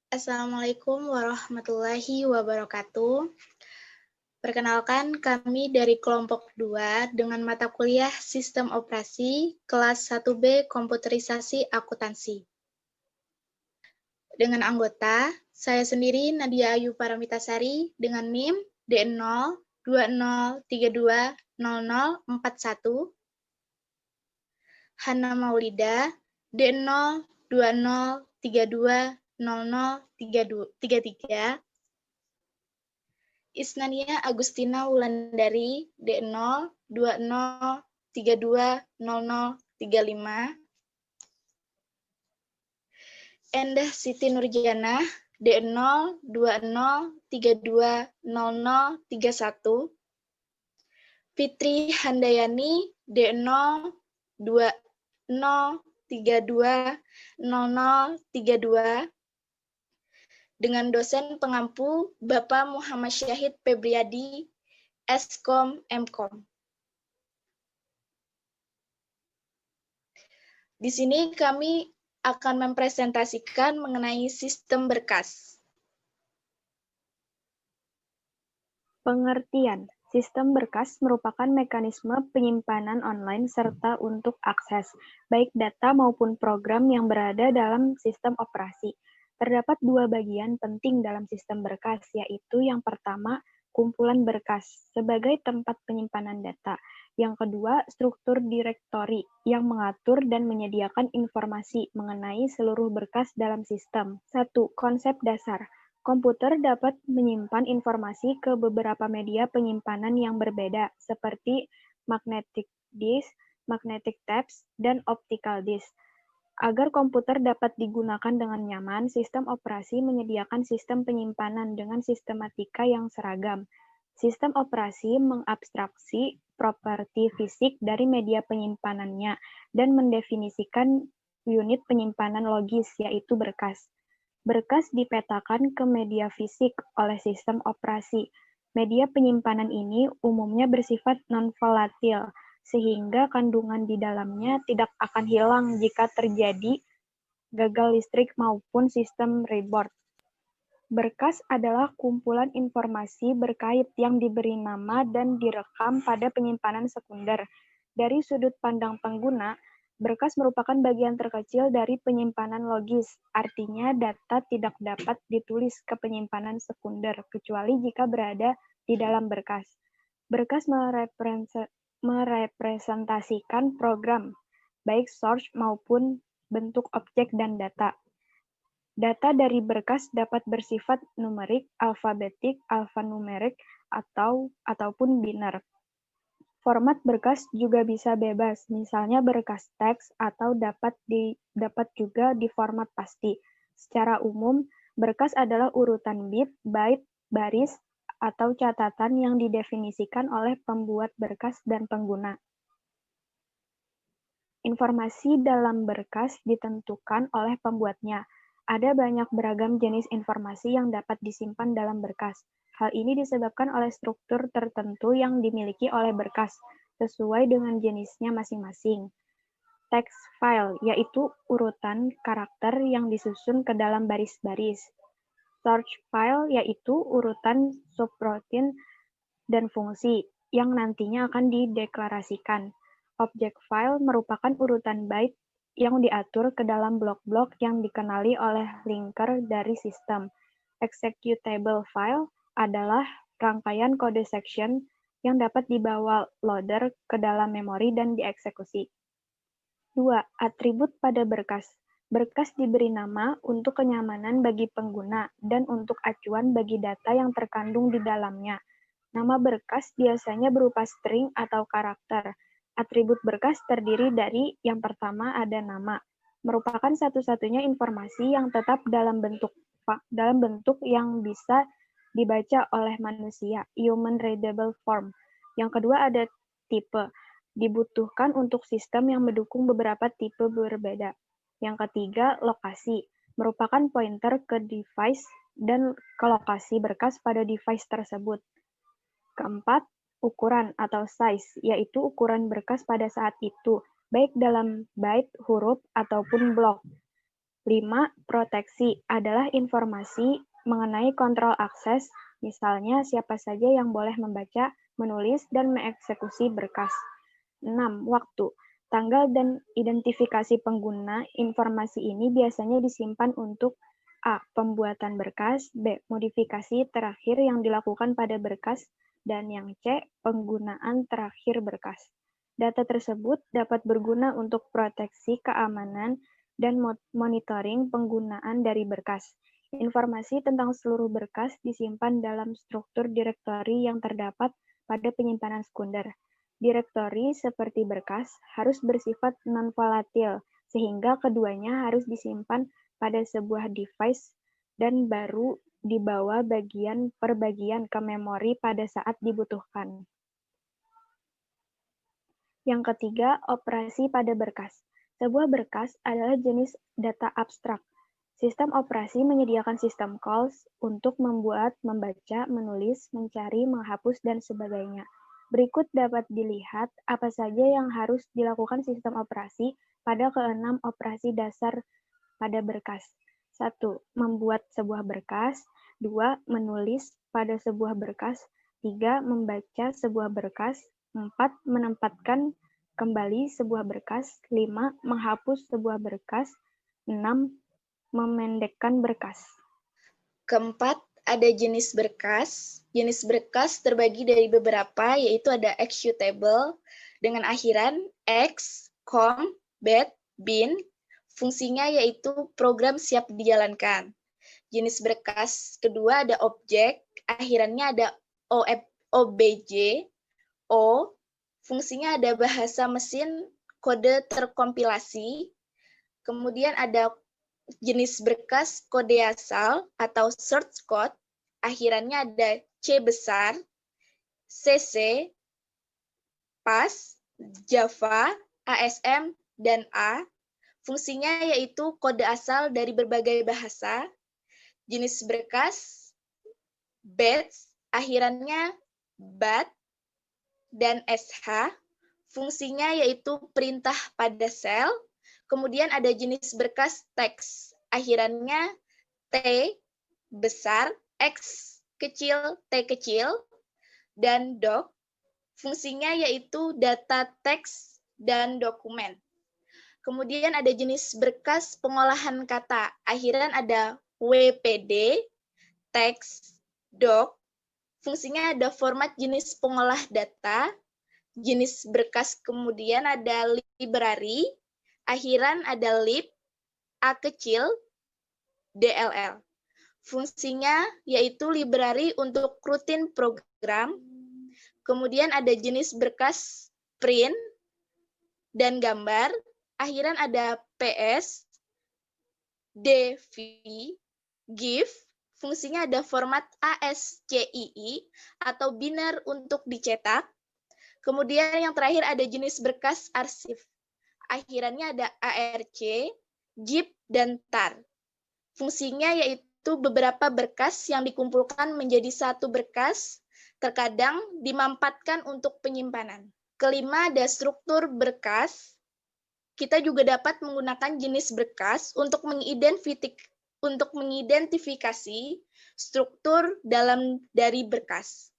Assalamualaikum warahmatullahi wabarakatuh. Perkenalkan, kami dari kelompok 2 dengan mata kuliah Sistem Operasi kelas 1B Komputerisasi Akuntansi. Dengan anggota, saya sendiri Nadia Ayu Paramitasari dengan NIM D020320041, Hana Maulida D020320033, Isnania Agustina Wulandari D020320035, Endah Siti Nurjana D020320031, Fitri Handayani D020320032, dengan dosen pengampu Bapak Muhammad Syahid Febriadi, Eskom Mkom. Di sini kami akan mempresentasikan mengenai sistem berkas. Pengertian. Sistem berkas merupakan mekanisme penyimpanan online serta untuk akses, baik data maupun program yang berada dalam sistem operasi. Terdapat dua bagian penting dalam sistem berkas, yaitu yang pertama, kumpulan berkas sebagai tempat penyimpanan data. Yang kedua, struktur direktori yang mengatur dan menyediakan informasi mengenai seluruh berkas dalam sistem. 1. Konsep dasar. Komputer dapat menyimpan informasi ke beberapa media penyimpanan yang berbeda, seperti magnetic disk, magnetic tapes, dan optical disk. Agar komputer dapat digunakan dengan nyaman, sistem operasi menyediakan sistem penyimpanan dengan sistematika yang seragam. Sistem operasi mengabstraksi properti fisik dari media penyimpanannya dan mendefinisikan unit penyimpanan logis, yaitu berkas. Berkas dipetakan ke media fisik oleh sistem operasi. Media penyimpanan ini umumnya bersifat non-volatil, sehingga kandungan di dalamnya tidak akan hilang jika terjadi gagal listrik maupun sistem reboot. Berkas adalah kumpulan informasi berkait yang diberi nama dan direkam pada penyimpanan sekunder. Dari sudut pandang pengguna, berkas merupakan bagian terkecil dari penyimpanan logis, artinya data tidak dapat ditulis ke penyimpanan sekunder, kecuali jika berada di dalam berkas. Berkas merepresentasikan program, baik source maupun bentuk objek dan data. Data dari berkas dapat bersifat numerik, alfabetik, alfanumerik, ataupun biner. Format berkas juga bisa bebas, misalnya berkas teks atau dapat juga di format pasti. Secara umum, berkas adalah urutan bit, byte, baris, atau catatan yang didefinisikan oleh pembuat berkas dan pengguna. Informasi dalam berkas ditentukan oleh pembuatnya. Ada banyak beragam jenis informasi yang dapat disimpan dalam berkas. Hal ini disebabkan oleh struktur tertentu yang dimiliki oleh berkas, sesuai dengan jenisnya masing-masing. Text file, yaitu urutan karakter yang disusun ke dalam baris-baris. Source file, yaitu urutan subroutine dan fungsi, yang nantinya akan dideklarasikan. Object file merupakan urutan byte yang diatur ke dalam blok-blok yang dikenali oleh linker dari sistem. Executable file adalah rangkaian kode section yang dapat dibawa loader ke dalam memori dan dieksekusi. 2. Atribut pada berkas. Berkas diberi nama untuk kenyamanan bagi pengguna dan untuk acuan bagi data yang terkandung di dalamnya. Nama berkas biasanya berupa string atau karakter. Atribut berkas terdiri dari yang pertama ada nama, merupakan satu-satunya informasi yang tetap dalam bentuk yang bisa dibaca oleh manusia, human readable form. Yang kedua ada tipe, dibutuhkan untuk sistem yang mendukung beberapa tipe berbeda. Yang ketiga, lokasi, merupakan pointer ke device dan ke lokasi berkas pada device tersebut. Keempat, ukuran atau size, yaitu ukuran berkas pada saat itu, baik dalam byte, huruf, ataupun blok. 5. Proteksi adalah informasi mengenai kontrol akses, misalnya siapa saja yang boleh membaca, menulis, dan mengeksekusi berkas. 6. Waktu. Tanggal dan identifikasi pengguna. Informasi ini biasanya disimpan untuk A. Pembuatan berkas, B. Modifikasi terakhir yang dilakukan pada berkas, dan yang C. Penggunaan terakhir berkas. Data tersebut dapat berguna untuk proteksi keamanan dan monitoring penggunaan dari berkas. Informasi tentang seluruh berkas disimpan dalam struktur direktori yang terdapat pada penyimpanan sekunder. Direktori seperti berkas harus bersifat non-volatil, sehingga keduanya harus disimpan pada sebuah device dan baru dibawa bagian per bagian ke memori pada saat dibutuhkan. Yang ketiga, operasi pada berkas. Sebuah berkas adalah jenis data abstrak. Sistem operasi menyediakan sistem calls untuk membuat, membaca, menulis, mencari, menghapus, dan sebagainya. Berikut dapat dilihat apa saja yang harus dilakukan sistem operasi pada keenam operasi dasar pada berkas. 1. Membuat sebuah berkas. 2. Menulis pada sebuah berkas. 3. Membaca sebuah berkas. 4. Menempatkan kembali sebuah berkas. 5. Menghapus sebuah berkas. 6. Memendekkan berkas. Keempat, ada jenis berkas. Jenis berkas terbagi dari beberapa, yaitu ada executable dengan akhiran X, com, bet, bin. Fungsinya yaitu program siap dijalankan. Jenis berkas kedua ada objek, akhirannya ada OBJ, O. Fungsinya ada bahasa mesin kode terkompilasi. Kemudian ada jenis berkas kode asal atau source code, akhirannya ada C besar, CC, PAS, Java, ASM, dan A. Fungsinya yaitu kode asal dari berbagai bahasa. Jenis berkas batch, akhirannya BAT, dan SH. Fungsinya yaitu perintah pada sel. Kemudian ada jenis berkas teks, akhirannya T besar, X kecil, T kecil, dan doc. Fungsinya yaitu data teks dan dokumen. Kemudian ada jenis berkas pengolahan kata, akhiran ada WPD, teks, doc. Fungsinya ada format jenis pengolah data. Jenis berkas kemudian ada library, akhiran ada lib, A kecil, DLL. Fungsinya yaitu library untuk rutin program. Kemudian ada jenis berkas print dan gambar. Akhiran ada PS, DV, GIF. Fungsinya ada format ASCII atau biner untuk dicetak. Kemudian yang terakhir ada jenis berkas arsip. Akhirannya ada ARC, ZIP, dan TAR. Fungsinya yaitu beberapa berkas yang dikumpulkan menjadi satu berkas, terkadang dimampatkan untuk penyimpanan. Kelima, ada struktur berkas. Kita juga dapat menggunakan jenis berkas untuk mengidentifikasi struktur dari berkas.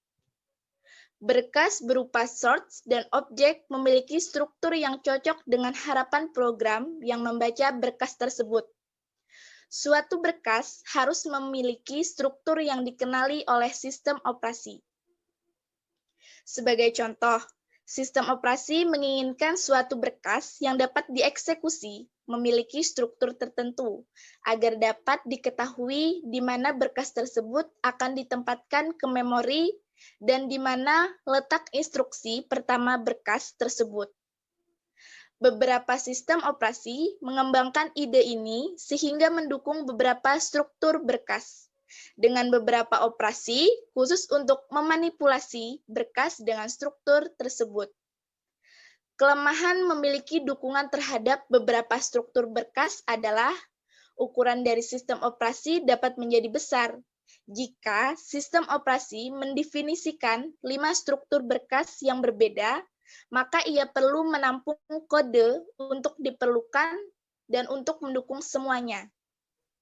Berkas berupa source dan objek memiliki struktur yang cocok dengan harapan program yang membaca berkas tersebut. Suatu berkas harus memiliki struktur yang dikenali oleh sistem operasi. Sebagai contoh, sistem operasi menginginkan suatu berkas yang dapat dieksekusi memiliki struktur tertentu agar dapat diketahui di mana berkas tersebut akan ditempatkan ke memori dan di mana letak instruksi pertama berkas tersebut. Beberapa sistem operasi mengembangkan ide ini sehingga mendukung beberapa struktur berkas dengan beberapa operasi khusus untuk memanipulasi berkas dengan struktur tersebut. Kelemahan memiliki dukungan terhadap beberapa struktur berkas adalah ukuran dari sistem operasi dapat menjadi besar jika sistem operasi mendefinisikan 5 struktur berkas yang berbeda, maka ia perlu menampung kode untuk diperlukan dan untuk mendukung semuanya.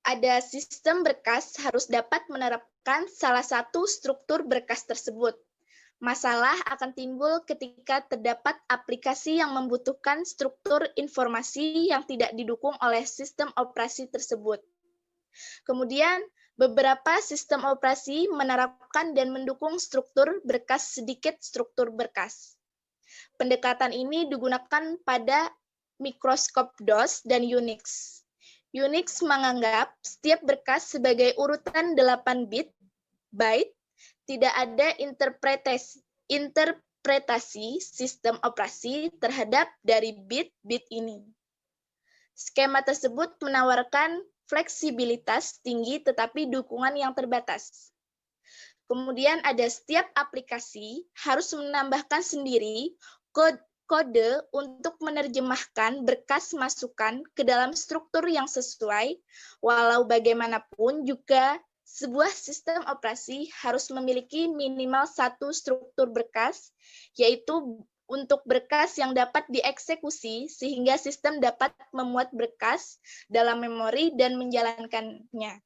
ada sistem berkas harus dapat menerapkan salah satu struktur berkas tersebut. Masalah akan timbul ketika terdapat aplikasi yang membutuhkan struktur informasi yang tidak didukung oleh sistem operasi tersebut. Kemudian, beberapa sistem operasi menerapkan dan mendukung struktur berkas sedikit struktur berkas. Pendekatan ini digunakan pada mikroskop DOS dan Unix. Unix menganggap setiap berkas sebagai urutan 8 byte, tidak ada interpretasi sistem operasi terhadap dari bit-bit ini. Skema tersebut menawarkan fleksibilitas tinggi tetapi dukungan yang terbatas. Kemudian ada setiap aplikasi harus menambahkan sendiri kode untuk menerjemahkan berkas masukan ke dalam struktur yang sesuai, walau bagaimanapun juga sebuah sistem operasi harus memiliki minimal satu struktur berkas, yaitu untuk berkas yang dapat dieksekusi sehingga sistem dapat memuat berkas dalam memori dan menjalankannya.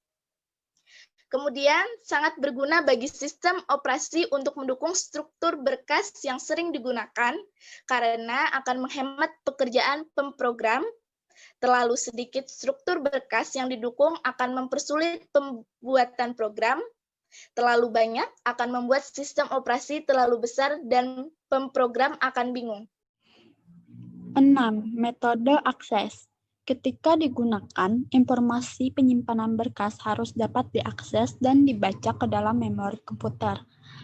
Kemudian, sangat berguna bagi sistem operasi untuk mendukung struktur berkas yang sering digunakan karena akan menghemat pekerjaan pemrogram. Terlalu sedikit struktur berkas yang didukung akan mempersulit pembuatan program. Terlalu banyak akan membuat sistem operasi terlalu besar dan pemrogram akan bingung. 6. Metode akses. Ketika digunakan, informasi penyimpanan berkas harus dapat diakses dan dibaca ke dalam memori komputer.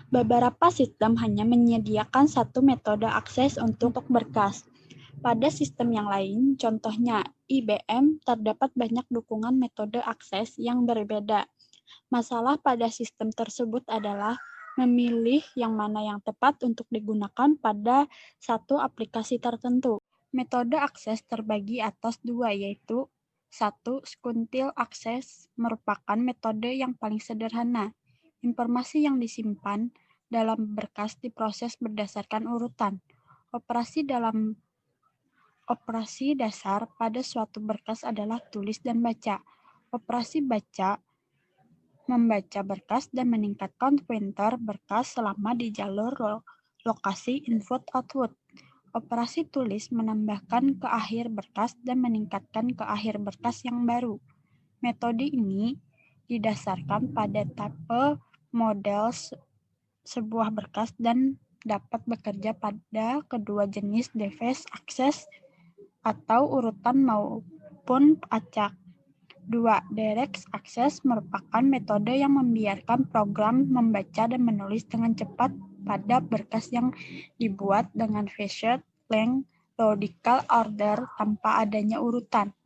Beberapa sistem hanya menyediakan satu metode akses untuk berkas. Pada sistem yang lain, contohnya IBM, terdapat banyak dukungan metode akses yang berbeda. Masalah pada sistem tersebut adalah memilih yang mana yang tepat untuk digunakan pada satu aplikasi tertentu. Metode akses terbagi atas dua, yaitu 1. Skuntil akses merupakan metode yang paling sederhana. Informasi yang disimpan dalam berkas diproses berdasarkan urutan. Operasi dasar pada suatu berkas adalah tulis dan baca. Operasi baca membaca berkas dan meningkatkan pointer berkas selama di jalur lokasi input-output. Operasi tulis menambahkan ke akhir berkas dan meningkatkan ke akhir berkas yang baru. Metode ini didasarkan pada tipe model sebuah berkas dan dapat bekerja pada kedua jenis device akses atau urutan maupun acak. 2. Direct access merupakan metode yang membiarkan program membaca dan menulis dengan cepat pada berkas yang dibuat dengan phased length logical order tanpa adanya urutan.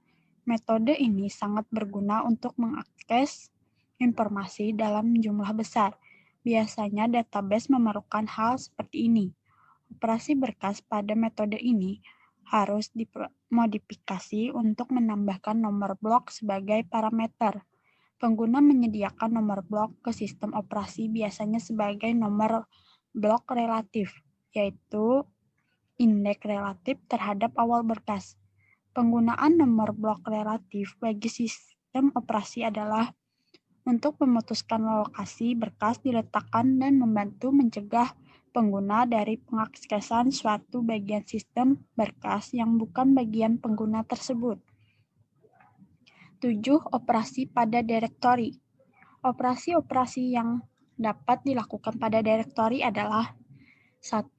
Metode ini sangat berguna untuk mengakses informasi dalam jumlah besar. Biasanya database memerlukan hal seperti ini. Operasi berkas pada metode ini harus dimodifikasi untuk menambahkan nomor blok sebagai parameter. Pengguna menyediakan nomor blok ke sistem operasi biasanya sebagai nomor blok relatif, yaitu indeks relatif terhadap awal berkas. Penggunaan nomor blok relatif bagi sistem operasi adalah untuk memutuskan lokasi berkas diletakkan dan membantu mencegah pengguna dari pengaksesan suatu bagian sistem berkas yang bukan bagian pengguna tersebut. 7. Operasi pada direktori. Operasi-operasi yang dapat dilakukan pada direktori adalah 1.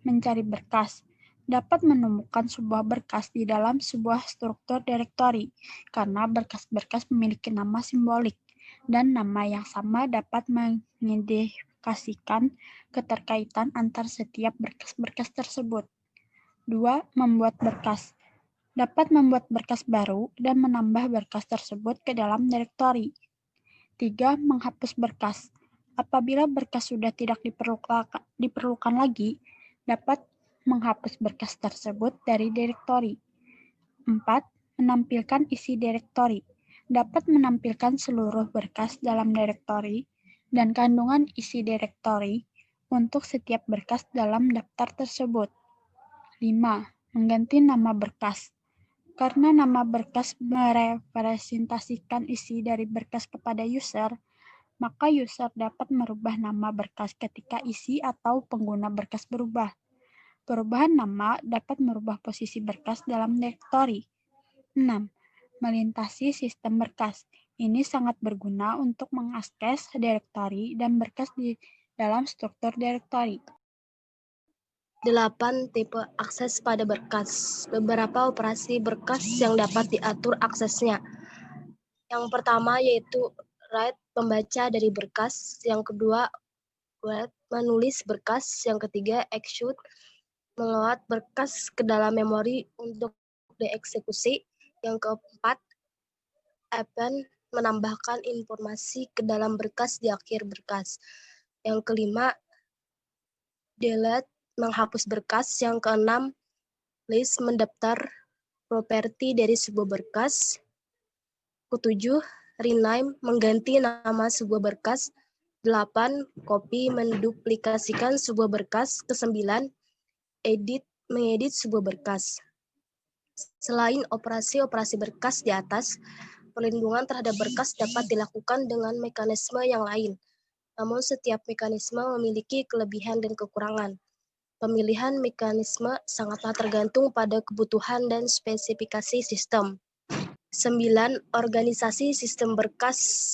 Mencari berkas. Dapat menemukan sebuah berkas di dalam sebuah struktur direktori, karena berkas-berkas memiliki nama simbolik, dan nama yang sama dapat mengindikasikan keterkaitan antar setiap berkas-berkas tersebut. 2. Membuat berkas. Dapat membuat berkas baru dan menambah berkas tersebut ke dalam direktori. 3. Menghapus berkas. Apabila berkas sudah tidak diperlukan lagi, dapat menghapus berkas tersebut dari direktori. 4. Menampilkan isi direktori. Dapat menampilkan seluruh berkas dalam direktori dan kandungan isi direktori untuk setiap berkas dalam daftar tersebut. 5. Mengganti nama berkas. Karena nama berkas merepresentasikan isi dari berkas kepada user, maka user dapat merubah nama berkas ketika isi atau pengguna berkas berubah. Perubahan nama dapat merubah posisi berkas dalam direktori. 6. Melintasi sistem berkas. Ini sangat berguna untuk mengakses direktori dan berkas di dalam struktur direktori. 8. Tipe akses pada berkas. Beberapa operasi berkas yang dapat diatur aksesnya. Yang pertama yaitu write, membaca dari berkas. Yang kedua, write, menulis berkas. Yang ketiga, execute, meload berkas ke dalam memori untuk dieksekusi. Yang keempat, append, menambahkan informasi ke dalam berkas di akhir berkas. Yang kelima, delete, menghapus berkas. Yang keenam, list, mendaftar properti dari sebuah berkas. Ketujuh, rename, mengganti nama sebuah berkas. 8, copy, menduplikasikan sebuah berkas. Kesembilan, edit, mengedit sebuah berkas. Selain operasi-operasi berkas di atas, perlindungan terhadap berkas dapat dilakukan dengan mekanisme yang lain. Namun setiap mekanisme memiliki kelebihan dan kekurangan. Pemilihan mekanisme sangatlah tergantung pada kebutuhan dan spesifikasi sistem. 9. Organisasi sistem berkas.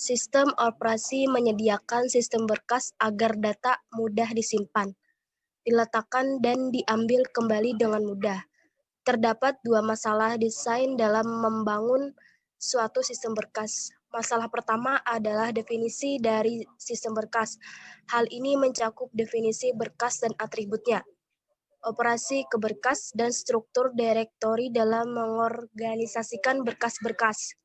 Sistem operasi menyediakan sistem berkas agar data mudah disimpan, diletakkan, dan diambil kembali dengan mudah. Terdapat dua masalah desain dalam membangun suatu sistem berkas. Masalah pertama adalah definisi dari sistem berkas. Hal ini mencakup definisi berkas dan atributnya, operasi ke berkas, dan struktur direktori dalam mengorganisasikan berkas-berkas.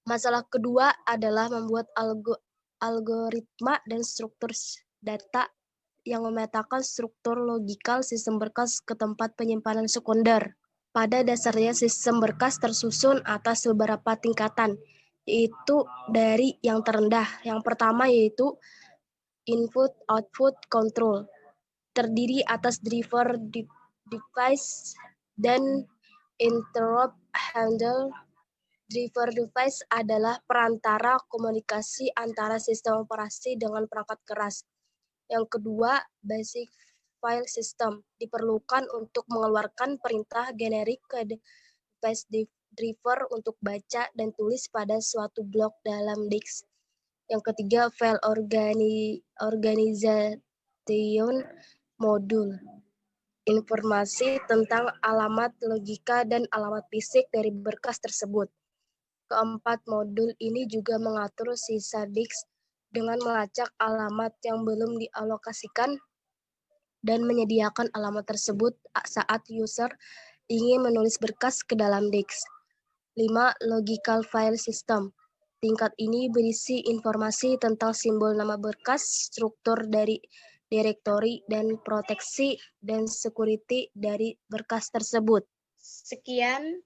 Masalah kedua adalah membuat algoritma dan struktur data yang memetakan struktur logikal sistem berkas ke tempat penyimpanan sekunder. Pada dasarnya sistem berkas tersusun atas beberapa tingkatan, yaitu dari yang terendah. Yang pertama yaitu input-output control, terdiri atas driver device dan interrupt handler. Driver device adalah perantara komunikasi antara sistem operasi dengan perangkat keras. Yang kedua, basic file system, diperlukan untuk mengeluarkan perintah generik ke device driver untuk baca dan tulis pada suatu blok dalam disk. Yang ketiga, file organization modul, informasi tentang alamat logika dan alamat fisik dari berkas tersebut. Keempat, modul ini juga mengatur sisa disk dengan melacak alamat yang belum dialokasikan dan menyediakan alamat tersebut saat user ingin menulis berkas ke dalam disk. 5. Logical file system. Tingkat ini berisi informasi tentang simbol nama berkas, struktur dari direktori, dan proteksi dan security dari berkas tersebut. Sekian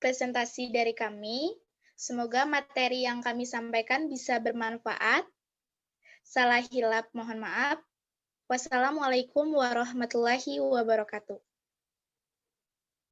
presentasi dari kami. Semoga materi yang kami sampaikan bisa bermanfaat. Salah hilap mohon maaf. Wassalamualaikum warahmatullahi wabarakatuh.